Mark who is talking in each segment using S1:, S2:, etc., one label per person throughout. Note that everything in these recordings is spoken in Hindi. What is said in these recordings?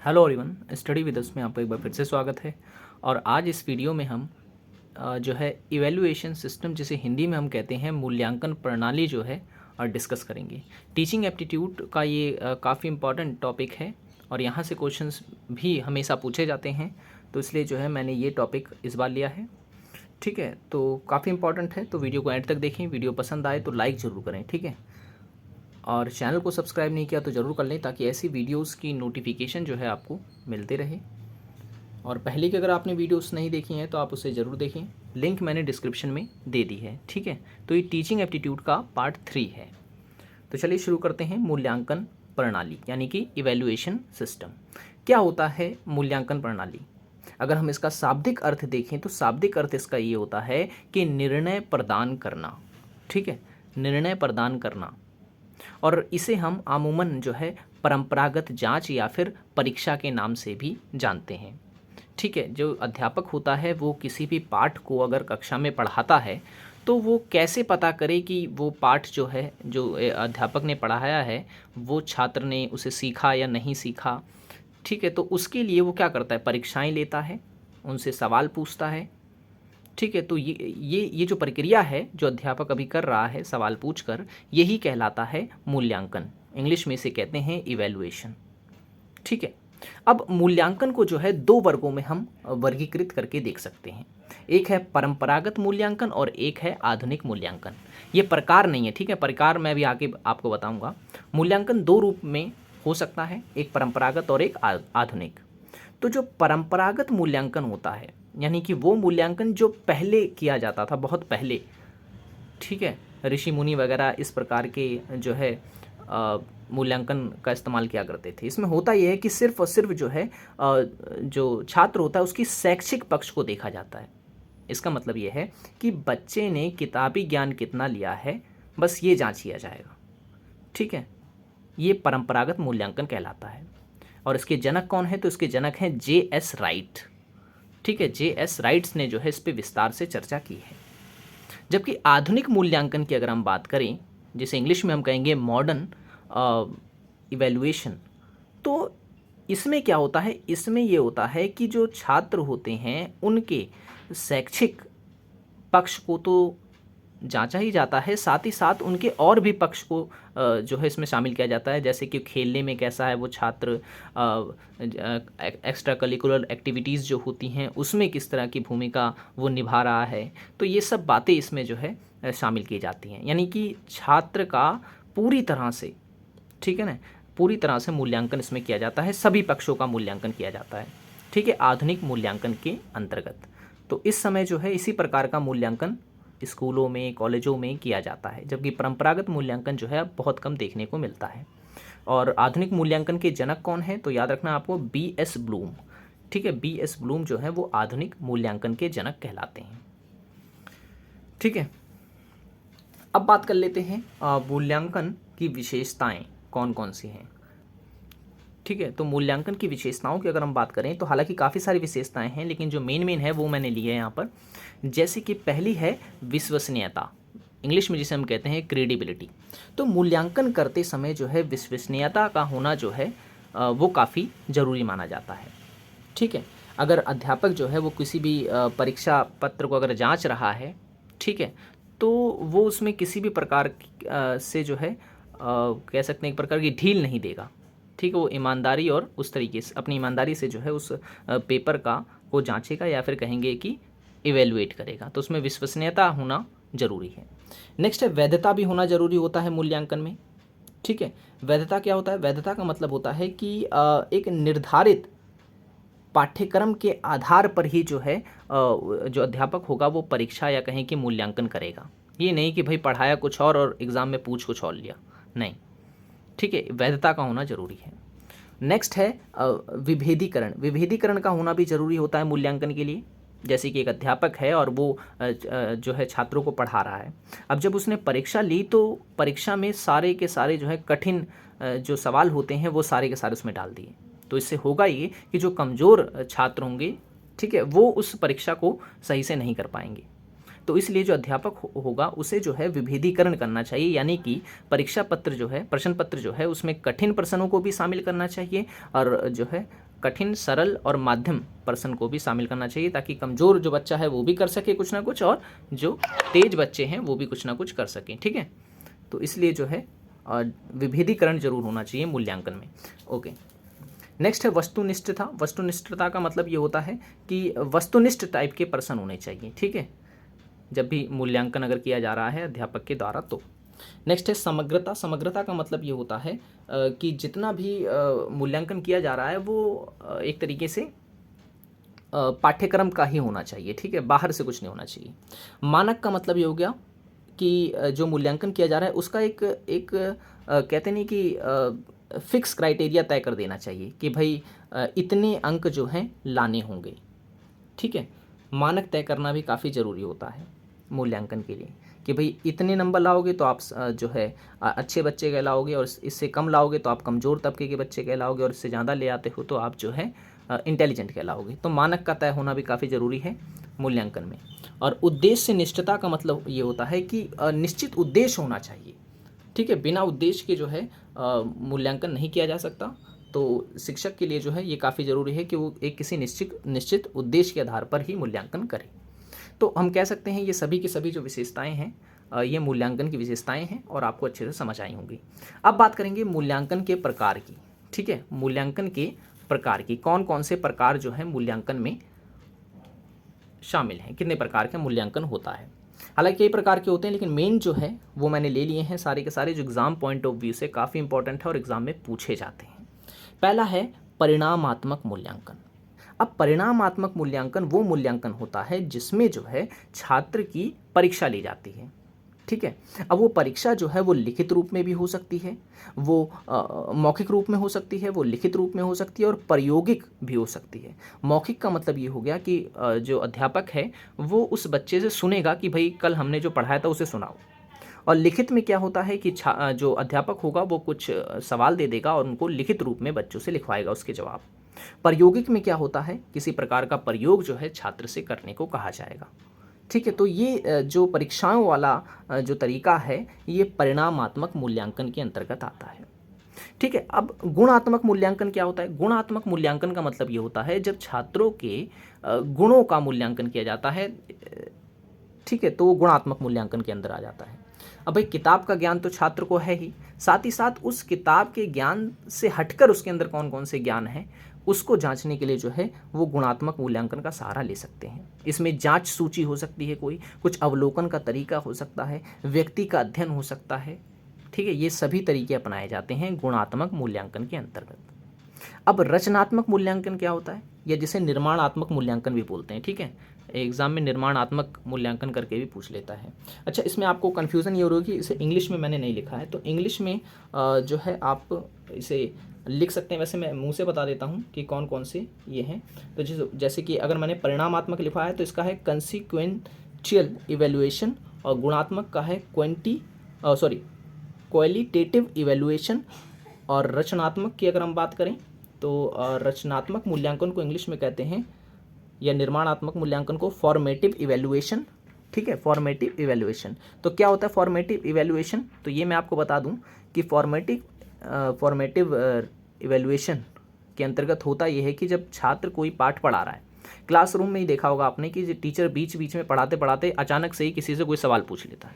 S1: Hello everyone, study with us में आपका एक बार फिर से स्वागत है। और आज इस वीडियो में हम जो है इवैल्यूएशन सिस्टम, जिसे हिंदी में हम कहते हैं मूल्यांकन प्रणाली, जो है और डिस्कस करेंगे। टीचिंग एप्टीट्यूड का ये काफ़ी इम्पॉर्टेंट टॉपिक है और यहाँ से क्वेश्चंस भी हमेशा पूछे जाते हैं, तो इसलिए जो है मैंने ये टॉपिक इस बार लिया है। ठीक है, तो काफ़ी इंपॉर्टेंट है, तो वीडियो को एंड तक देखें। वीडियो पसंद आए तो लाइक ज़रूर करें, ठीक है। और चैनल को सब्सक्राइब नहीं किया तो ज़रूर कर लें, ताकि ऐसी वीडियोस की नोटिफिकेशन जो है आपको मिलते रहे। और पहले की अगर आपने वीडियोस नहीं देखी हैं तो आप उसे ज़रूर देखें, लिंक मैंने डिस्क्रिप्शन में दे दी है, ठीक है। तो ये टीचिंग एप्टीट्यूड का पार्ट 3 है। तो चलिए शुरू करते हैं। मूल्यांकन प्रणाली यानी कि इवैल्यूएशन सिस्टम क्या होता है? मूल्यांकन प्रणाली, अगर हम इसका शाब्दिक अर्थ देखें तो शाब्दिक अर्थ इसका ये होता है कि निर्णय प्रदान करना, ठीक है, निर्णय प्रदान करना। और इसे हम अमूमन जो है परंपरागत जांच या फिर परीक्षा के नाम से भी जानते हैं, ठीक है। जो अध्यापक होता है वो किसी भी पाठ को अगर कक्षा में पढ़ाता है तो वो कैसे पता करे कि वो पाठ जो है, जो अध्यापक ने पढ़ाया है, वो छात्र ने उसे सीखा या नहीं सीखा, ठीक है। तो उसके लिए वो क्या करता है? परीक्षाएं लेता है, उनसे सवाल पूछता है, ठीक है। तो ये जो प्रक्रिया है जो अध्यापक अभी कर रहा है सवाल पूछकर, यही कहलाता है मूल्यांकन। इंग्लिश में इसे कहते हैं इवैल्यूएशन, ठीक है। अब मूल्यांकन को जो है दो वर्गों में हम वर्गीकृत करके देख सकते हैं। एक है परंपरागत मूल्यांकन और एक है आधुनिक मूल्यांकन। ये प्रकार नहीं है, ठीक है, प्रकार मैं भी आगे आपको बताऊंगा। मूल्यांकन दो रूप में हो सकता है, एक परंपरागत और एक आधुनिक। तो जो परंपरागत मूल्यांकन होता है, यानी कि वो मूल्यांकन जो पहले किया जाता था, बहुत पहले, ठीक है, ऋषि मुनि वगैरह इस प्रकार के जो है मूल्यांकन का इस्तेमाल किया करते थे। इसमें होता यह है कि सिर्फ और सिर्फ जो है जो छात्र होता है उसकी शैक्षिक पक्ष को देखा जाता है। इसका मतलब यह है कि बच्चे ने किताबी ज्ञान कितना लिया है, बस ये जांच किया जाएगा, ठीक है। ये परंपरागत मूल्यांकन कहलाता है। और इसके जनक कौन है? तो इसके जनक हैं J.S. राइट, ठीक है। J.S. राइट्स ने जो है इस पर विस्तार से चर्चा की है। जबकि आधुनिक मूल्यांकन की अगर हम बात करें, जिसे इंग्लिश में हम कहेंगे मॉडर्न इवैल्यूएशन, तो इसमें क्या होता है? इसमें ये होता है कि जो छात्र होते हैं उनके शैक्षिक पक्ष को तो जांचा ही जाता है, साथ ही साथ उनके और भी पक्ष को जो है इसमें शामिल किया जाता है। जैसे कि खेलने में कैसा है वो छात्र, एक्स्ट्रा करिकुलर एक्टिविटीज़ जो होती हैं उसमें किस तरह की भूमिका वो निभा रहा है, तो ये सब बातें इसमें जो है शामिल की जाती हैं। यानी कि छात्र का पूरी तरह से, ठीक है ना, पूरी तरह से मूल्यांकन इसमें किया जाता है, सभी पक्षों का मूल्यांकन किया जाता है, ठीक है, आधुनिक मूल्यांकन के अंतर्गत। तो इस समय जो है इसी प्रकार का मूल्यांकन स्कूलों में, कॉलेजों में किया जाता है, जबकि परंपरागत मूल्यांकन जो है बहुत कम देखने को मिलता है। और आधुनिक मूल्यांकन के जनक कौन है? तो याद रखना आपको, B.S. ब्लूम, ठीक है। B.S. ब्लूम जो है वो आधुनिक मूल्यांकन के जनक कहलाते हैं, ठीक है। अब बात कर लेते हैं मूल्यांकन की विशेषताएं कौन कौन सी हैं, ठीक है। तो मूल्यांकन की विशेषताओं की अगर हम बात करें तो हालांकि काफ़ी सारी विशेषताएं हैं, लेकिन जो मेन है वो मैंने ली है यहाँ पर। जैसे कि पहली है विश्वसनीयता, इंग्लिश में जिसे हम कहते हैं क्रेडिबिलिटी। तो मूल्यांकन करते समय जो है विश्वसनीयता का होना जो है वो काफ़ी ज़रूरी माना जाता है, ठीक है। अगर अध्यापक जो है वो किसी भी परीक्षा पत्र को अगर जांच रहा है, ठीक है, तो वो उसमें किसी भी प्रकार से जो है कह सकते हैं एक प्रकार की ढील नहीं देगा, ठीक है। वो ईमानदारी और उस तरीके से अपनी ईमानदारी से जो है उस पेपर को जांचेगा या फिर कहेंगे कि इवेलुएट करेगा। तो उसमें विश्वसनीयता होना जरूरी है। नेक्स्ट है वैधता भी होना जरूरी होता है मूल्यांकन में, ठीक है। वैधता क्या होता है? वैधता का मतलब होता है कि एक निर्धारित पाठ्यक्रम के आधार पर ही जो है जो अध्यापक होगा वो परीक्षा या कहें कि मूल्यांकन करेगा। ये नहीं कि भाई पढ़ाया कुछ और एग्ज़ाम में पूछ कुछ और लिया, नहीं, ठीक है। वैधता का होना जरूरी है। नेक्स्ट है विभेदीकरण। विभेदीकरण का होना भी जरूरी होता है मूल्यांकन के लिए। जैसे कि एक अध्यापक है और वो जो है छात्रों को पढ़ा रहा है। अब जब उसने परीक्षा ली तो परीक्षा में सारे के सारे जो है कठिन जो सवाल होते हैं वो सारे के सारे उसमें डाल दिए। तो इससे होगा ये कि जो कमज़ोर छात्र होंगे, ठीक है, वो उस परीक्षा को सही से नहीं कर पाएंगे। तो इसलिए जो अध्यापक होगा उसे जो है विभेदीकरण करना चाहिए, यानी कि परीक्षा पत्र जो है, प्रश्न पत्र जो है, उसमें कठिन प्रश्नों को भी शामिल करना चाहिए और जो है कठिन, सरल और माध्यम पर्सन को भी शामिल करना चाहिए, ताकि कमज़ोर जो बच्चा है वो भी कर सके कुछ ना कुछ, और जो तेज बच्चे हैं वो भी कुछ ना कुछ कर सकें। ठीक है, तो इसलिए जो है विभेदीकरण जरूर होना चाहिए मूल्यांकन में। ओके, नेक्स्ट है वस्तुनिष्ठता। वस्तुनिष्ठता का मतलब ये होता है कि वस्तुनिष्ठ टाइप के पर्सन होने चाहिए। ठीक है, जब भी मूल्यांकन अगर किया जा रहा है अध्यापक के द्वारा तो। नेक्स्ट है समग्रता। समग्रता का मतलब ये होता है कि जितना भी मूल्यांकन किया जा रहा है वो एक तरीके से पाठ्यक्रम का ही होना चाहिए। ठीक है, बाहर से कुछ नहीं होना चाहिए। मानक का मतलब ये हो गया कि जो मूल्यांकन किया जा रहा है उसका एक कहते नहीं कि फिक्स क्राइटेरिया तय कर देना चाहिए कि भाई इतने अंक जो हैं लाने होंगे। ठीक है, मानक तय करना भी काफ़ी ज़रूरी होता है मूल्यांकन के लिए, कि भाई इतने नंबर लाओगे तो आप जो है अच्छे बच्चे कहलाओगे, और इससे कम लाओगे तो आप कमज़ोर तबके के बच्चे कहलाओगे, और इससे ज़्यादा ले आते हो तो आप जो है इंटेलिजेंट कहलाओगे। तो मानक का तय होना भी काफ़ी ज़रूरी है मूल्यांकन में। और उद्देश्य निष्ठता का मतलब ये होता है कि निश्चित उद्देश्य होना चाहिए। ठीक है, बिना उद्देश्य के जो है मूल्यांकन नहीं किया जा सकता। तो शिक्षक के लिए जो है ये काफ़ी ज़रूरी है कि वो एक किसी निश्चित उद्देश्य के आधार पर ही मूल्यांकन करे। तो हम कह सकते हैं ये सभी की सभी जो विशेषताएं हैं ये मूल्यांकन की विशेषताएं हैं और आपको अच्छे से समझ आई होंगी। अब बात करेंगे मूल्यांकन के प्रकार की। ठीक है, मूल्यांकन के प्रकार की, कौन कौन से प्रकार जो है मूल्यांकन में शामिल हैं, कितने प्रकार का मूल्यांकन होता है। हालांकि कई प्रकार के होते हैं, लेकिन मेन जो है वो मैंने ले लिए हैं सारे के सारे, जो एग्ज़ाम पॉइंट ऑफ व्यू से काफ़ी इंपॉर्टेंट है और एग्ज़ाम में पूछे जाते हैं। पहला है परिणामात्मक मूल्यांकन। अब परिणामात्मक मूल्यांकन वो मूल्यांकन होता है जिसमें जो है छात्र की परीक्षा ली जाती है। ठीक है, अब वो परीक्षा जो है वो लिखित रूप में भी हो सकती है, वो मौखिक रूप में हो सकती है, वो लिखित रूप में हो सकती है, और प्रायोगिक भी हो सकती है। मौखिक का मतलब ये हो गया कि जो अध्यापक है वो उस बच्चे से सुनेगा कि भाई कल हमने जो पढ़ाया था उसे सुनाओ। और लिखित में क्या होता है कि जो अध्यापक होगा वो कुछ सवाल दे देगा और उनको लिखित रूप में बच्चों से लिखवाएगा उसके जवाब। प्रायोगिक में क्या होता है, किसी प्रकार का प्रयोग जो है छात्र से करने को कहा जाएगा। ठीक है, तो ये जो परीक्षाओं वाला जो तरीका है ये परिणामात्मक मूल्यांकन के अंतर्गत आता है। ठीक है, अब गुणात्मक मूल्यांकन क्या होता है। गुणात्मक मूल्यांकन का मतलब ये होता है जब छात्रों के गुणों का मूल्यांकन किया जाता है। ठीक है, तो वो गुणात्मक मूल्यांकन के अंदर आ जाता है। अब भाई किताब का ज्ञान तो छात्र को है ही, साथ ही साथ उस किताब के ज्ञान से हटकर उसके अंदर कौन कौन से ज्ञान हैं उसको जांचने के लिए जो है वो गुणात्मक मूल्यांकन का सहारा ले सकते हैं। इसमें जांच सूची हो सकती है, कोई कुछ अवलोकन का तरीका हो सकता है, व्यक्ति का अध्ययन हो सकता है। ठीक है, ये सभी तरीके अपनाए जाते हैं गुणात्मक मूल्यांकन के अंतर्गत। अब रचनात्मक मूल्यांकन क्या होता है, या जिसे निर्माणात्मक मूल्यांकन भी बोलते हैं। ठीक है, एग्ज़ाम में निर्माणात्मक मूल्यांकन करके भी पूछ लेता है। अच्छा, इसमें आपको कन्फ्यूज़न ये हो रही है कि इसे इंग्लिश में मैंने नहीं लिखा है, तो इंग्लिश में जो है आप इसे लिख सकते हैं। वैसे मैं मुंह से बता देता हूँ कि कौन कौन से ये हैं। तो जैसे कि अगर मैंने परिणामात्मक लिखा है तो इसका है कंसीक्वेंशियल इवैल्यूएशन, और गुणात्मक का है क्वालिटेटिव इवैल्यूएशन। और रचनात्मक की अगर हम बात करें तो रचनात्मक मूल्यांकन को इंग्लिश में कहते हैं, या निर्माणात्मक मूल्यांकन को फॉर्मेटिव इवैल्यूएशन। ठीक है, फॉर्मेटिव इवैल्यूएशन। तो क्या होता है फॉर्मेटिव इवैल्यूएशन, तो ये मैं आपको बता दूं कि फॉर्मेटिव इवैल्यूएशन के अंतर्गत होता यह है कि जब छात्र कोई पाठ पढ़ा रहा है, क्लासरूम में ही देखा होगा आपने कि टीचर बीच बीच में पढ़ाते पढ़ाते अचानक से ही किसी से कोई सवाल पूछ लेता है।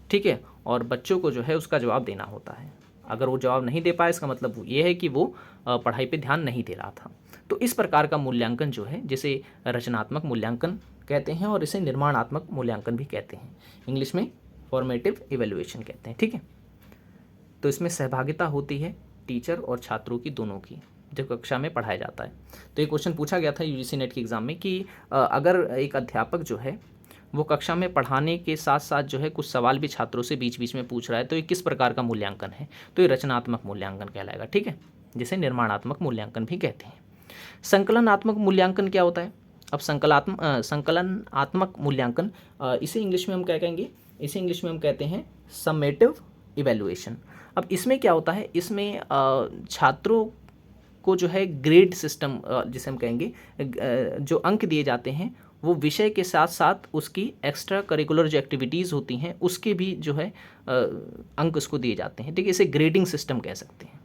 S1: ठीक है, और बच्चों को जो है उसका जवाब देना होता है। अगर वो जवाब नहीं दे पाए इसका मतलब ये है कि वो पढ़ाई पे ध्यान नहीं दे रहा था। तो इस प्रकार का मूल्यांकन जो है जिसे रचनात्मक मूल्यांकन कहते हैं, और इसे निर्माणात्मक मूल्यांकन भी कहते हैं। इंग्लिश में फॉर्मेटिव इवैल्यूएशन कहते हैं। ठीक है, तो इसमें सहभागिता होती है टीचर और छात्रों की, दोनों की, जब कक्षा में पढ़ाया जाता है। तो ये क्वेश्चन पूछा गया था यूजीसी नेट के एग्ज़ाम में कि अगर एक अध्यापक जो है वो कक्षा में पढ़ाने के साथ साथ जो है कुछ सवाल भी छात्रों से बीच बीच में पूछ रहा है तो ये किस प्रकार का मूल्यांकन है, तो ये रचनात्मक मूल्यांकन कहलाएगा। ठीक है, जिसे निर्माणात्मक मूल्यांकन भी कहते हैं। संकलनात्मक मूल्यांकन क्या होता है। अब संकलनात्मक मूल्यांकन इसे इंग्लिश में हम क्या कहेंगे, इसे इंग्लिश में हम कहते हैं समेटिव इवैल्यूएशन। अब इसमें क्या होता है, इसमें छात्रों को जो है ग्रेड सिस्टम जिसे हम कहेंगे जो अंक दिए जाते हैं वो विषय के साथ साथ उसकी एक्स्ट्रा करिकुलर जो एक्टिविटीज़ होती हैं उसके भी जो है अंक उसको दिए जाते हैं। ठीक है, इसे ग्रेडिंग सिस्टम कह सकते हैं।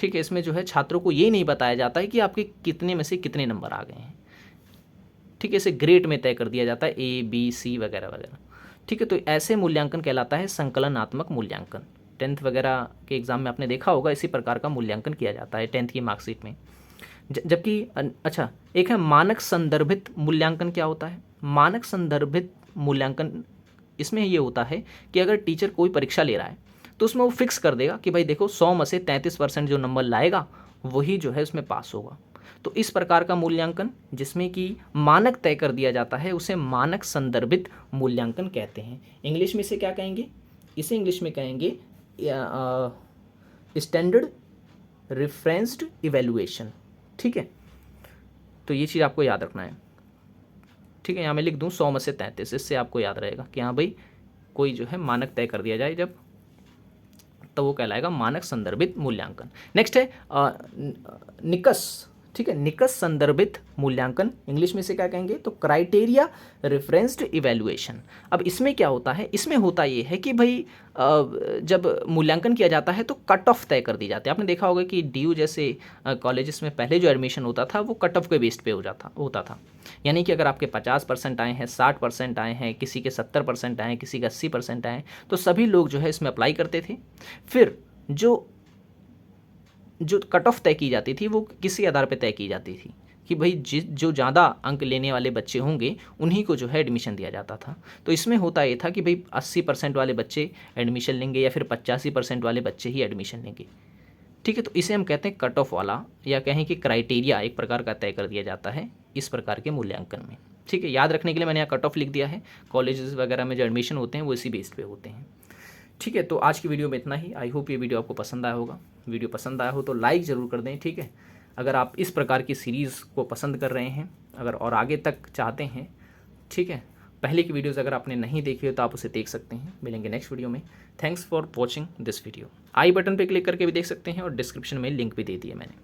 S1: ठीक है, इसमें जो है छात्रों को ये नहीं बताया जाता है कि आपके कितने में से कितने नंबर आ गए हैं। ठीक है, इसे ग्रेड में तय कर दिया जाता है, A B C वगैरह वगैरह। ठीक है, तो ऐसे मूल्यांकन कहलाता है संकलनात्मक मूल्यांकन। 10th वगैरह के एग्ज़ाम में आपने देखा होगा इसी प्रकार का मूल्यांकन किया जाता है 10th की मार्कशीट में। जबकि अच्छा, एक है मानक संदर्भित मूल्यांकन। क्या होता है मानक संदर्भित मूल्यांकन? इसमें ये होता है कि अगर टीचर कोई परीक्षा ले रहा है तो उसमें वो फिक्स कर देगा कि भाई देखो 100 में से 33% जो नंबर लाएगा वही जो है उसमें पास होगा। तो इस प्रकार का मूल्यांकन जिसमें कि मानक तय कर दिया जाता है उसे मानक संदर्भित मूल्यांकन कहते हैं। इंग्लिश में इसे क्या कहेंगे? इसे इंग्लिश में कहेंगे स्टैंडर्ड रेफरेंस्ड इवैल्यूएशन। ठीक है, तो ये चीज़ आपको याद रखना है। ठीक है, यहाँ मैं लिख दूँ 100 में से 33, इससे आपको याद रहेगा कि हाँ भाई कोई जो है मानक तय कर दिया जाए जब, तो वो कहलाएगा मानक संदर्भित मूल्यांकन। नेक्स्ट है निकष। ठीक है, निकष संदर्भित मूल्यांकन, इंग्लिश में से क्या कहेंगे? तो क्राइटेरिया रेफरेंस्ड इवैल्यूएशन। अब इसमें क्या होता है? इसमें होता ये है कि भाई जब मूल्यांकन किया जाता है तो कट ऑफ तय कर दी जाती है। आपने देखा होगा कि DU जैसे कॉलेजेस में पहले जो एडमिशन होता था वो कट ऑफ के बेस्ड पे होता था। यानी कि अगर आपके 50% आए हैं, 60% आए हैं, किसी के 70% आए हैं, किसी के 80% आए हैं, तो सभी लोग जो है इसमें अप्लाई करते थे। फिर जो कट ऑफ तय की जाती थी वो किसी आधार पर तय की जाती थी कि भाई जो ज़्यादा अंक लेने वाले बच्चे होंगे उन्हीं को जो है एडमिशन दिया जाता था। तो इसमें होता ये था कि भाई 80% वाले बच्चे एडमिशन लेंगे या फिर 85% वाले बच्चे ही एडमिशन लेंगे। ठीक है, तो इसे हम कहते हैं कट ऑफ वाला, या कहें कि क्राइटेरिया एक प्रकार का तय कर दिया जाता है इस प्रकार के मूल्यांकन में। ठीक है, याद रखने के लिए मैंने यहाँ कट ऑफ लिख दिया है। कॉलेजेस वगैरह में जो एडमिशन होते हैं वो इसी बेस पे होते हैं। ठीक है, तो आज की वीडियो में इतना ही। आई होप ये वीडियो आपको पसंद आया होगा। वीडियो पसंद आया हो तो लाइक ज़रूर कर दें। ठीक है, अगर आप इस प्रकार की सीरीज़ को पसंद कर रहे हैं, अगर और आगे तक चाहते हैं, ठीक है, पहले की वीडियोज़ अगर आपने नहीं देखी हो तो आप उसे देख सकते हैं। मिलेंगे नेक्स्ट वीडियो में। Thanks for watching this video. I button पर क्लिक करके भी देख सकते हैं और डिस्क्रिप्शन में लिंक भी दे दिया मैंने।